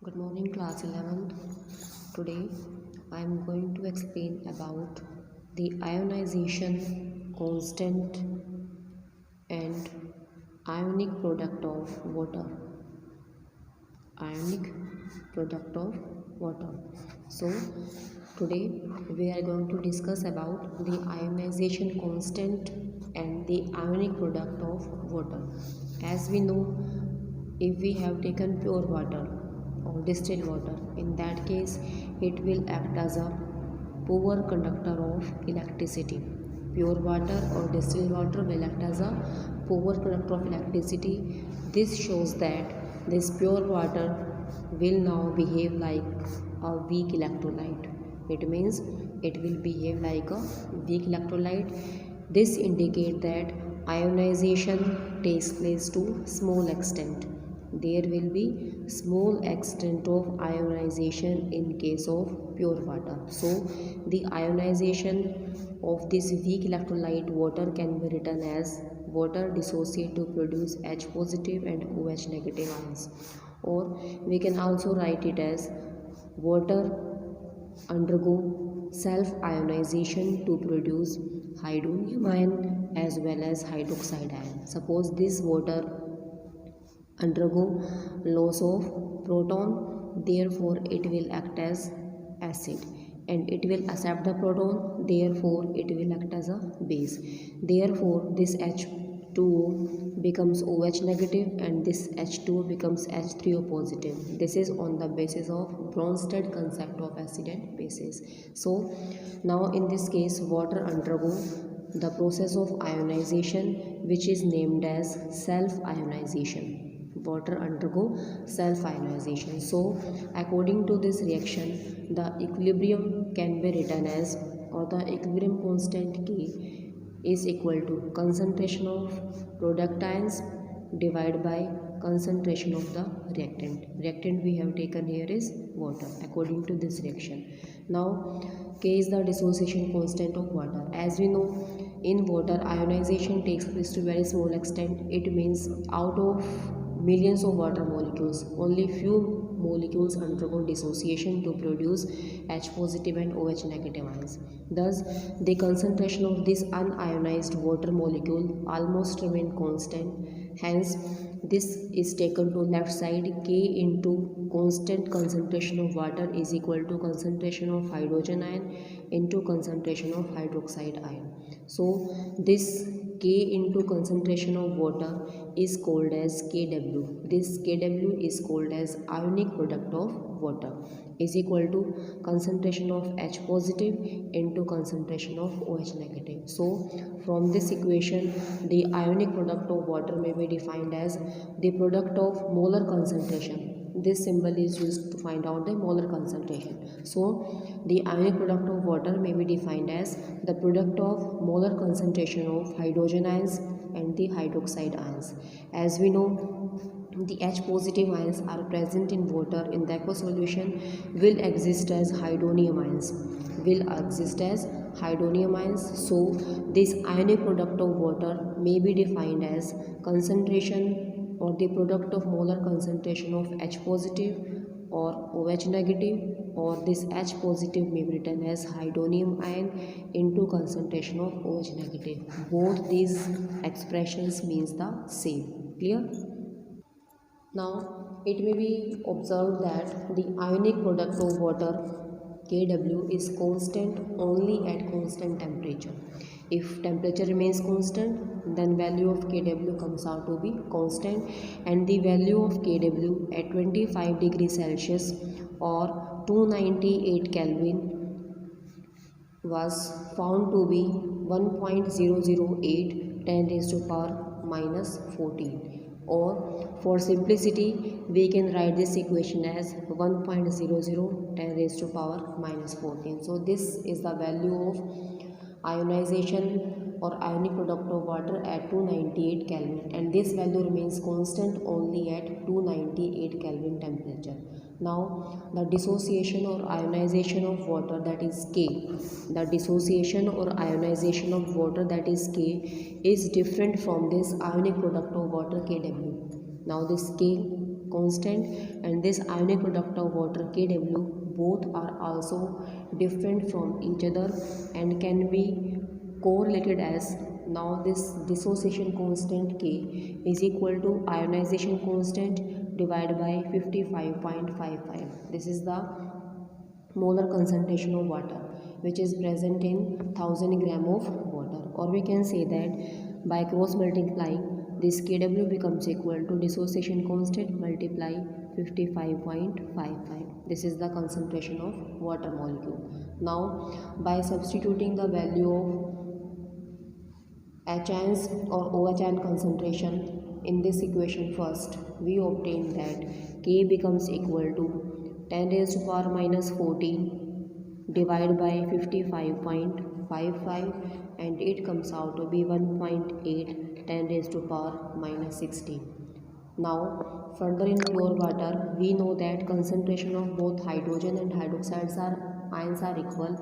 Good morning, class 11th. Today I am going to explain about the ionization constant and ionic product of water. Ionic product of water. So today we are going to discuss about the ionization constant and the ionic product of water. As we know, if we have taken pure water or distilled water, in that case it will act as a poor conductor of electricity. Pure water or distilled water will act as a poor conductor of electricity. This shows that this pure water will now behave like a weak electrolyte. It means it will behave like a weak electrolyte. This indicates that ionization takes place to small extent. There will be small extent of ionization in case of pure water. So the ionization of this weak electrolyte water can be written as water dissociate to produce H positive and OH negative ions, or we can also write it as water undergo self ionization to produce hydronium ion as well as hydroxide ion. Suppose this water undergo loss of proton, therefore it will act as acid, and it will accept the proton, therefore it will act as a base. Therefore this H2O becomes OH negative and this H2O becomes H3O positive. This is on the basis of Bronsted concept of acid and bases. So now in this case water undergo the process of ionization, which is named as self-ionization. Water undergo self-ionization. So according to this reaction, the equilibrium can be written as, or the equilibrium constant K is equal to concentration of product ions divided by concentration of the reactant. Reactant we have taken here is water according to this reaction. Now K is the dissociation constant of water. As we know, in water ionization takes place to very small extent. It means out of millions of water molecules, only few molecules undergo dissociation to produce H positive and OH negative ions. Thus, the concentration of this unionized water molecule almost remain constant. Hence, this is taken to left side. K into constant concentration of water is equal to concentration of hydrogen ion into concentration of hydroxide ion. So, this K into concentration of water is called as Kw. This Kw is called as ionic product of water, is equal to concentration of H positive into concentration of OH negative. So from this equation, the ionic product of water may be defined as the product of molar concentration. This symbol is used to find out the molar concentration. So the ionic product of water may be defined as the product of molar concentration of hydrogen ions and the hydroxide ions. As we know, the H positive ions are present in water in the aqueous solution will exist as hydronium ions. So this ionic product of water may be defined as concentration or the product of molar concentration of H positive or OH negative, or this H positive may be written as hydronium ion into concentration of OH negative. Both these expressions means the same. Clear? Now it may be observed that the ionic product of water Kw is constant only at constant temperature. If temperature remains constant, then value of Kw comes out to be constant, and the value of Kw at 25 degrees Celsius or 298 Kelvin was found to be 1.008 10 raised to power minus 14. Or for simplicity, we can write this equation as 1.00 10 raised to power minus 14. So this is the value of ionization or ionic product of water at 298 Kelvin, and this value remains constant only at 298 Kelvin temperature. Now the dissociation or ionization of water, that is K, the dissociation or ionization of water, that is K, is different from this ionic product of water Kw. Now this K constant, and this ionic product of water Kw both are also different from each other and can be correlated as. Now this dissociation constant K is equal to ionization constant divided by 55.55. This is the molar concentration of water which is present in 1000 gram of water, or we can say that by cross multiplying this Kw becomes equal to dissociation constant multiply 55.55. this is the concentration of water molecule. Now by substituting the value of HNs or OHN concentration in this equation first, we obtain that K becomes equal to 10 raised to power minus 14 divided by 55.55, and it comes out to be 1.8 10 raised to power minus 16. Now further in pure water, we know that concentration of both hydrogen and hydroxides are ions are equal.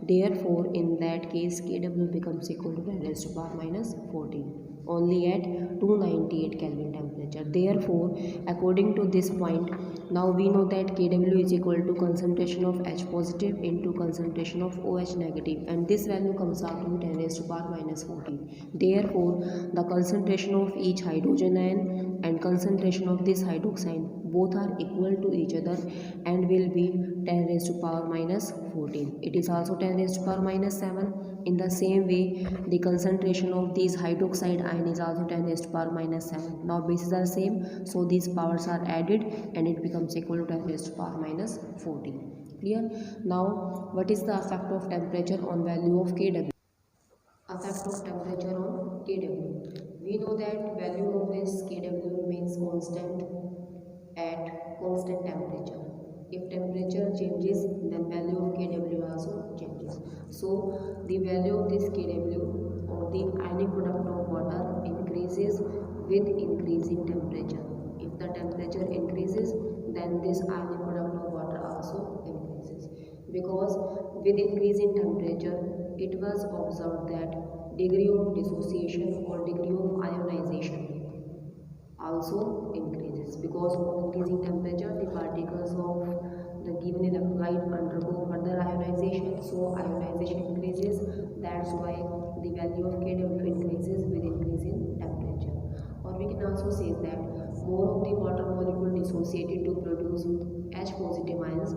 Therefore in that case Kw becomes equal to 10 raised to power minus 14 only at 298 Kelvin temperature. Therefore according to this point, now we know that Kw is equal to concentration of H positive into concentration of OH negative, and this value comes out to 10 raised to power minus 14. Therefore the concentration of each hydrogen ion and concentration of this hydroxide both are equal to each other and will be 10 raised to power minus 14. It is also 10 raised to power minus 7. In the same way, the concentration of these hydroxide ion is also 10 raised to power minus 7. Now bases are same, so these powers are added and it becomes equal to 10 raised to power minus 14. Clear? Now what is the effect of temperature on value of Kw? Effect of temperature on Kw. We know that value of this Kw remains constant at constant temperature. If temperature changes, then value of Kw also changes. So the value of this Kw or the ionic product of water increases with increasing temperature. If the temperature increases, then this ionic product of water also increases. Because with increasing temperature, it was observed that degree of dissociation or degree of ionization also increases, because of increasing temperature the particles of the given electrolyte undergo further ionization, so ionization increases. That's why the value of Kw increases with increasing temperature. Or we can also say that more of the water molecule dissociated to produce H positive ions,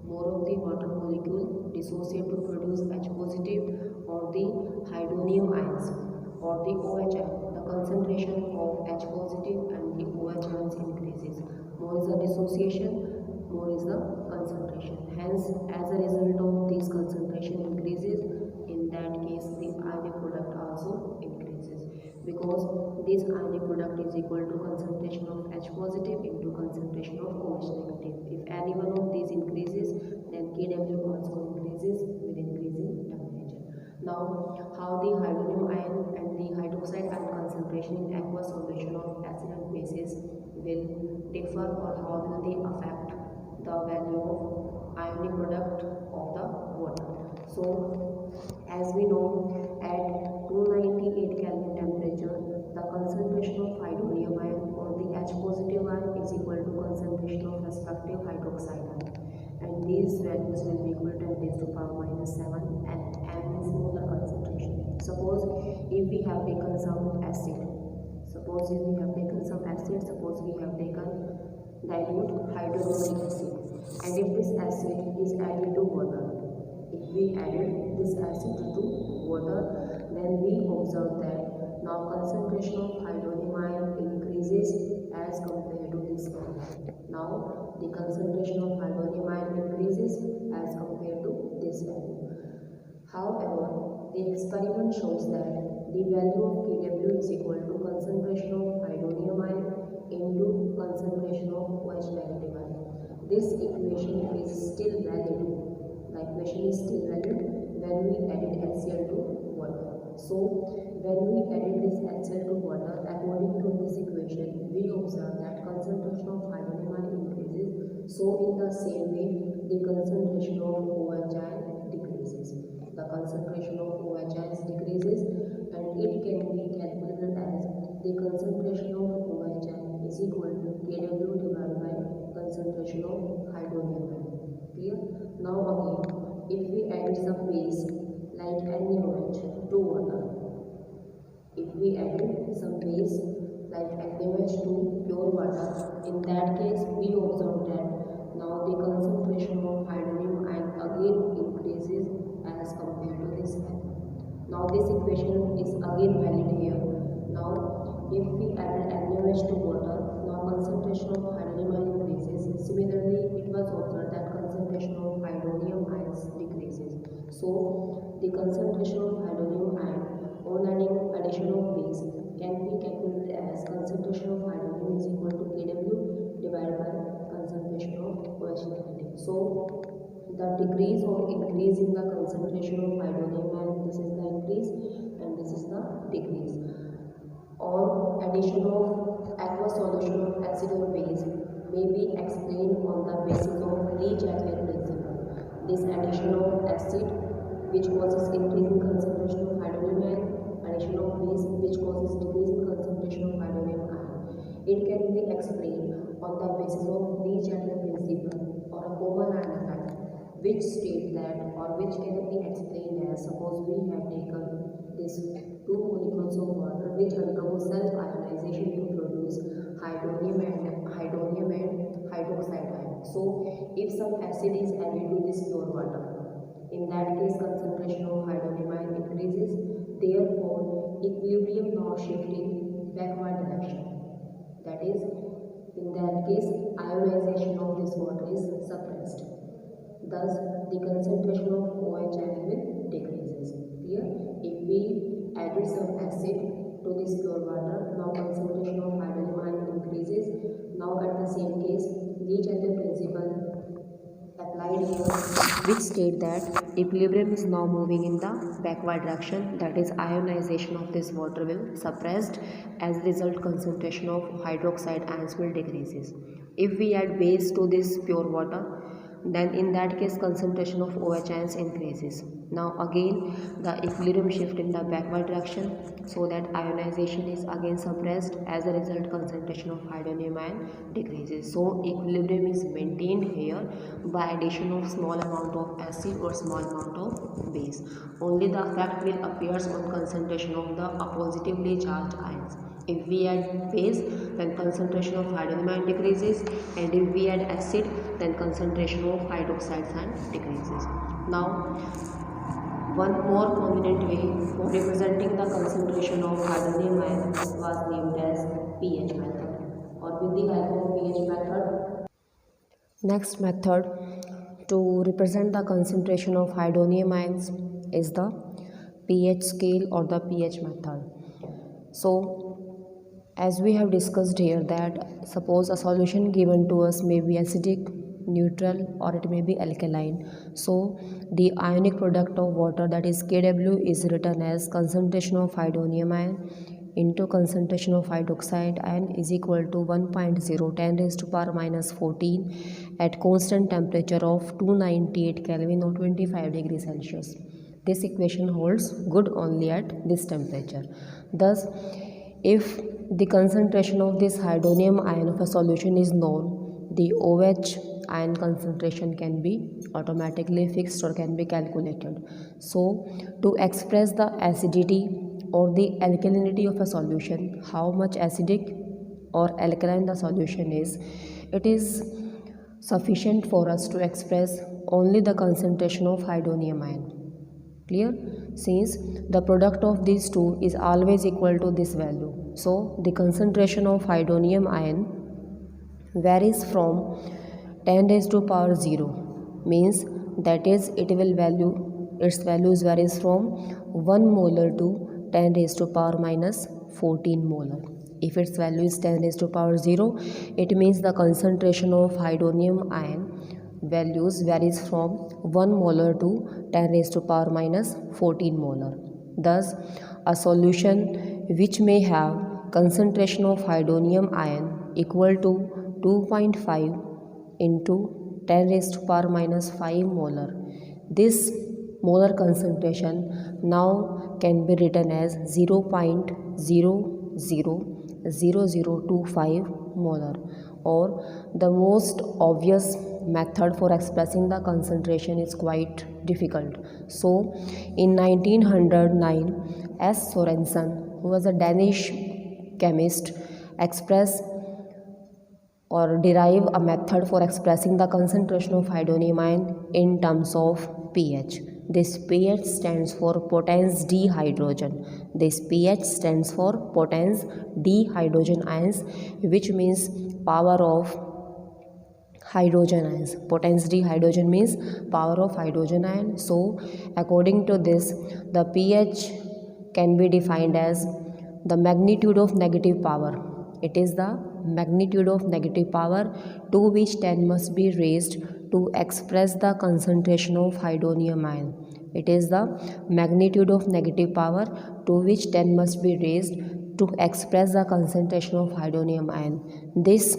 more of the water molecule dissociate to produce H positive or the hydronium ions or the OH ion. The concentration of H positive and the OH ions increases. More is the dissociation, more is the concentration. Hence, as a result of this concentration increases, in that case the ionic product also increases, because this ionic product is equal to concentration of H positive into concentration of OH negative. If any one of these increases, then Kw also increases with increasing temperature. Now, how the hydronium ion and the hydroxide ion concentration in aqueous solution of acid and bases will differ, or how will they affect the value of ionic product of the water. So as we know, at 298 Kelvin temperature, the concentration of hydronium ion or the H positive ion is equal to concentration of respective hydroxide ion, and these values will be equal to 10 raised to power minus 7, and M is molar concentration. Suppose if we have taken some acid, suppose we have taken dilute hydrochloric acid, and if this acid is added to water, if we added this acid to water, then we observe that now concentration of hydronium ion increases as compared to this value. Now the concentration of hydronium ion increases as compared to this value. However, the experiment shows that the value of Kw is equal to concentration of hydronium ion into concentration of OH negative ion. This equation is still valid. The equation is still valid when we added HCl to water. So, when we added this HCl to water, according to this equation, we observe that concentration of hydronium ion increases. So, in the same way, the concentration of OH ion decreases. The concentration of OH ions decreases, and it can be calculated as the concentration of OH ion is equal to Kw divided by concentration of hydronium ion. Clear? Now again, if we add some base like NaOH to water, if we added some base like NaOH to pure water, in that case we observe that now the concentration of hydronium ion again increases as compared to this one. Now this equation is again valid here. Now if we added NaOH to water, now concentration of hydronium ion increases. Similarly, it was observed that concentration of hydronium ions decreases. So the concentration of hydronium ion on addition of base can be calculated as concentration of hydronium is equal to Kw divided by concentration of OH negative. So the decrease or increase in the concentration of hydronium ion, this is the increase and this is the decrease. Or addition of aqueous solution of acid or base may be explained on the basis of Lee-Chatwin principle. This addition of acid which causes increase in concentration of hydronium ion, addition of base which causes decrease in concentration of hydronium ion. It can be explained on the basis of Lee-Chatwin principle or a common ion effect, which state that or which can be explained as, suppose we have taken this two molecules of water which undergo self-ionization to produce hydronium and hydroxide ion. So if some acid is added to this pure water, in that case concentration of hydronium ion increases, therefore equilibrium now shift in backward direction. That is, in that case ionization of this water is suppressed. Thus the concentration of OH element decreases. Clear? If we added some acid to this pure water, now concentration of hydronium ion increases. Now at the same case, Lee-Chatwin principle applied here, which state that equilibrium is now moving in the backward direction, that is ionization of this water will suppressed, as a result concentration of hydroxide ions will decreases. If we add base to this pure water, then in that case concentration of OH ions increases. Now again the equilibrium shift in the backward direction, so that ionization is again suppressed, as a result concentration of hydronium ion decreases. So equilibrium is maintained here by addition of small amount of acid or small amount of base. Only the effect will appears on concentration of the positively charged ions. If we add base, then concentration of hydronium ion decreases, and if we add acid, then concentration of hydroxide ion decreases. Now, one more prominent way for representing the concentration of hydronium ion was named as pH method, or with the help of pH method. Next method to represent the concentration of hydronium ions is the pH scale or the pH method. So, as we have discussed here, that suppose a solution given to us may be acidic, neutral, or it may be alkaline. So the ionic product of water, that is Kw, is written as concentration of hydronium ion into concentration of hydroxide ion is equal to 1.0 10 raised to power minus 14 at constant temperature of 298 Kelvin or 25 degrees Celsius. This equation holds good only at this temperature. Thus, if the concentration of this hydronium ion of a solution is known, the OH ion concentration can be automatically fixed or can be calculated. So, to express the acidity or the alkalinity of a solution, how much acidic or alkaline the solution is, it is sufficient for us to express only the concentration of hydronium ion. Clear? Since the product of these two is always equal to this value. So the concentration of hydronium ion varies from 10 raised to power 0, means that is its values varies from 1 molar to 10 raised to power minus 14 molar. If its value is 10 raised to power 0, it means the concentration of hydronium ion values varies from 1 molar to 10 raised to power minus 14 molar. Thus, a solution which may have concentration of hydronium ion equal to 2.5 into 10 raised to power minus 5 molar. This molar concentration now can be written as 0.000025 molar, or the most obvious method for expressing the concentration is quite difficult. So in 1909, S. Sorensen, who was a Danish chemist, expressed or derive a method for expressing the concentration of hydronium ion in terms of pH. This pH stands for potence d hydrogen. This pH stands for potence d hydrogen ions, which means power of hydrogen ions. Potence d hydrogen means power of hydrogen ion. So according to this, the pH can be defined as the magnitude of negative power. It is the magnitude of negative power to which 10 must be raised to express the concentration of hydronium ion. It is the magnitude of negative power to which 10 must be raised to express the concentration of hydronium ion. This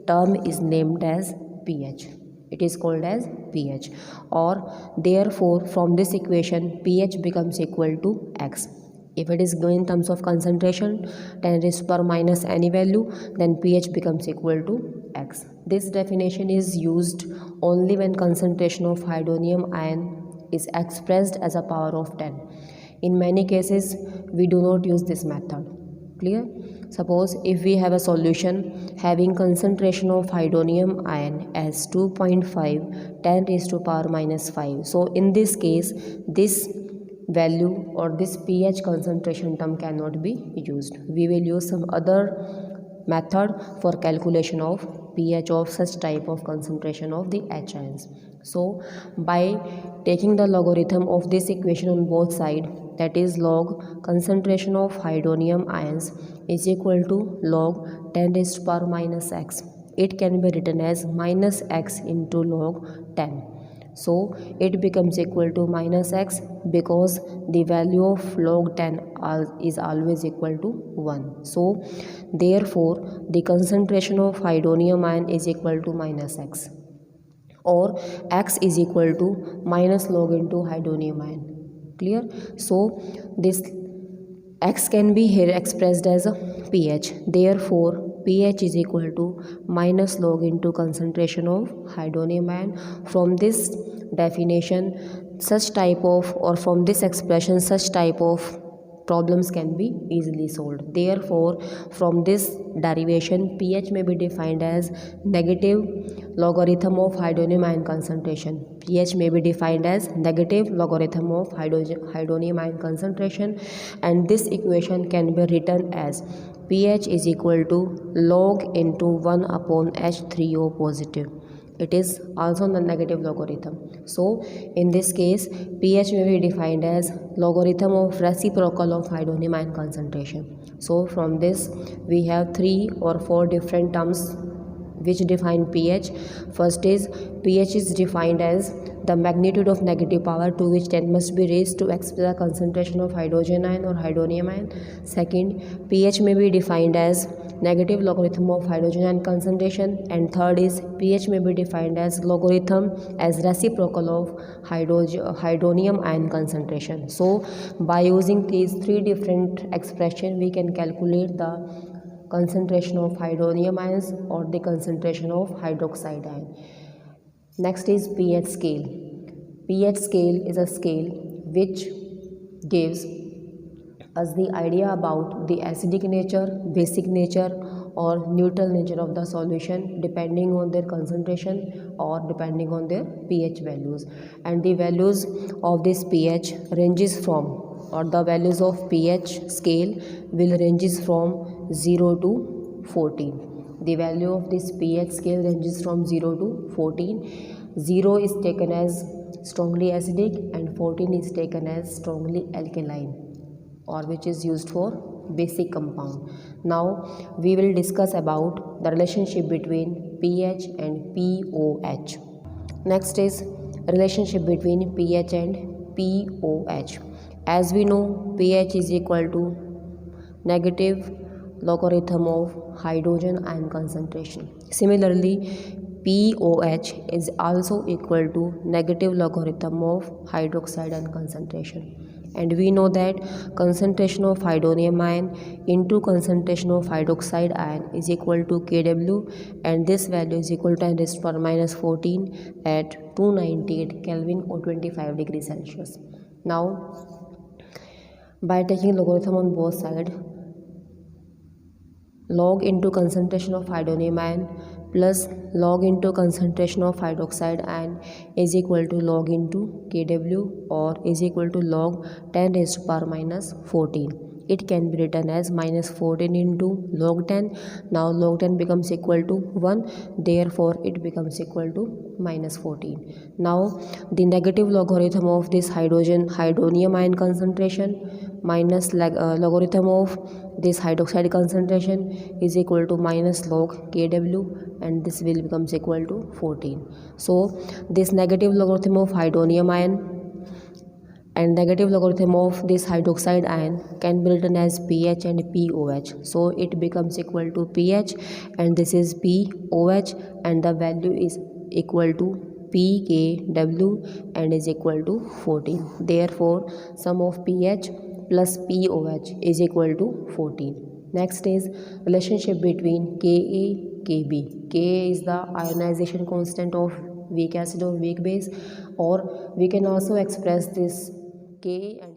term is named as pH. It is called as pH, or therefore from this equation pH becomes equal to X. If it is given in terms of concentration 10 raised to power minus any value, then pH becomes equal to X. This definition is used only when concentration of hydronium ion is expressed as a power of 10. In many cases we do not use this method. Clear? Suppose if we have a solution having concentration of hydronium ion as 2.5 10 raised to power minus 5. So in this case, this value or this pH concentration term cannot be used. We will use some other method for calculation of pH of such type of concentration of the H ions. So by taking the logarithm of this equation on both sides, that is log concentration of hydronium ions is equal to log 10 raised to power minus X. It can be written as minus X into log 10. So it becomes equal to minus X because the value of log 10 is always equal to 1. So therefore the concentration of hydronium ion is equal to minus X, or X is equal to minus log into hydronium ion. Clear? So this X can be here expressed as a pH. Therefore pH is equal to minus log into concentration of hydronium ion. From this definition, such type of, or from this expression, such type of problems can be easily solved. Therefore from this derivation, pH may be defined as negative logarithm of hydronium ion concentration. pH may be defined as negative logarithm of hydronium ion concentration, and this equation can be written as pH is equal to log into 1 upon H3O positive. It is also the negative logarithm. So in this case, pH may be defined as logarithm of reciprocal of hydronium ion concentration. So from this we have 3 or 4 different terms which define pH. First is pH is defined as the magnitude of negative power to which 10 must be raised to express the concentration of hydrogen ion or hydronium ion. Second, pH may be defined as negative logarithm of hydrogen ion concentration, and third is pH may be defined as logarithm as reciprocal of hydronium ion concentration. So by using these 3 different expressions, we can calculate the concentration of hydronium ions or the concentration of hydroxide ion. Next is pH scale. pH scale is a scale which gives us the idea about the acidic nature, basic nature or neutral nature of the solution depending on their concentration or depending on their pH values. And the values of this pH ranges from, or the values of pH scale will ranges from 0 to 14. The value of this pH scale ranges from 0 to 14. 0 is taken as strongly acidic and 14 is taken as strongly alkaline, or which is used for basic compound. Now we will discuss about the relationship between pH and pOH. Next is relationship between pH and pOH. As we know, pH is equal to negative logarithm of hydrogen ion concentration. Similarly, pOH is also equal to negative logarithm of hydroxide ion concentration. and we know that concentration of hydronium ion into concentration of hydroxide ion is equal to Kw, and this value is equal to 10 raised to power minus 14 at 298 Kelvin or 25 degrees Celsius. Now, by taking logarithm on both sides, log into concentration of hydronium ion plus log into concentration of hydroxide ion is equal to log into Kw or is equal to log 10 raised to power minus 14. It can be written as minus 14 into log 10. Now log 10 becomes equal to 1, therefore it becomes equal to minus 14. Now the negative logarithm of this hydronium ion concentration minus logarithm of this hydroxide concentration is equal to minus log Kw, and this will becomes equal to 14. So this negative logarithm of hydronium ion and negative logarithm of this hydroxide ion can be written as pH and POH. So it becomes equal to pH and this is POH, and the value is equal to pKw and is equal to 14. Therefore sum of pH plus POH is equal to 14. Next is relationship between Ka, Kb. Ka is the ionization constant of weak acid or weak base, or we can also express this Ka and